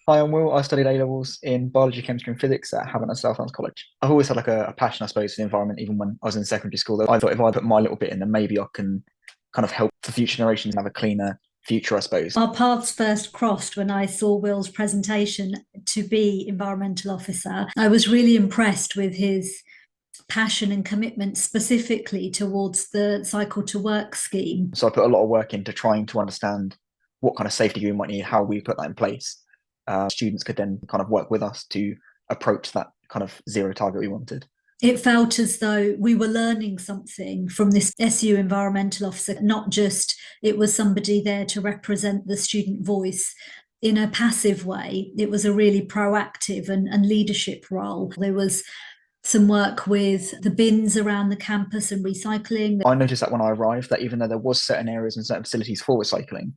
Hi, I'm Will. I studied A-levels in biology, chemistry, and physics at Havant and South Downs College. I've always had like a passion, I suppose, for the environment, even when I was in secondary school. That I thought if I put my little bit in, then maybe I can kind of help for future generations have a cleaner future, I suppose. Our paths first crossed when I saw Will's presentation to be environmental officer. I was really impressed with his passion and commitment specifically towards the cycle to work scheme. So I put a lot of work into trying to understand what kind of safety gear we might need, how we put that in place. Students could then kind of work with us to approach that kind of zero target we wanted. It felt as though we were learning something from this SU environmental officer, not just it was somebody there to represent the student voice in a passive way. It was a really proactive and leadership role. There was some work with the bins around the campus and recycling. I noticed that when I arrived, that even though there was certain areas and certain facilities for recycling,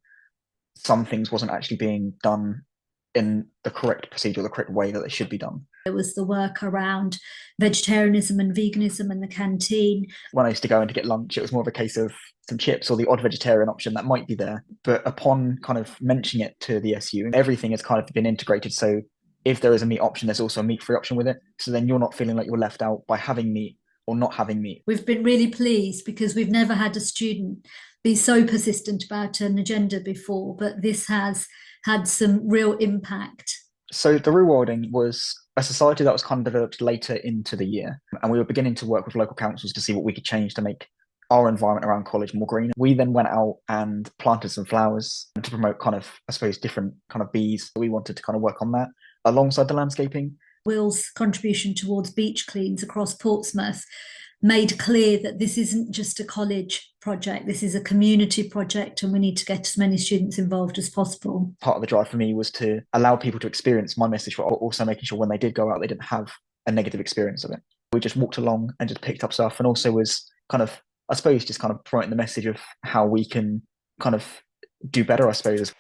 some things wasn't actually being done in the correct procedure, the correct way that they should be done. There was the work around vegetarianism and veganism in the canteen. When I used to go in to get lunch, it was more of a case of some chips or the odd vegetarian option that might be there. But upon kind of mentioning it to the SU, everything has kind of been integrated. So if there is a meat option, there's also a meat-free option with it. So then you're not feeling like you're left out by having meat or not having meat. We've been really pleased because we've never had a student be so persistent about an agenda before, but this has had some real impact. So the rewarding was a society that was kind of developed later into the year, and we were beginning to work with local councils to see what we could change to make our environment around college more green. We then went out and planted some flowers to promote kind of, I suppose, different kind of bees. We wanted to kind of work on that alongside the landscaping. Will's contribution towards beach cleans across Portsmouth made clear that this isn't just a college project, this is a community project, and we need to get as many students involved as possible. Part of the drive for me was to allow people to experience my message, but also making sure when they did go out, they didn't have a negative experience of it. We just walked along and just picked up stuff, and also was kind of, I suppose, just kind of promoting the message of how we can kind of do better, I suppose.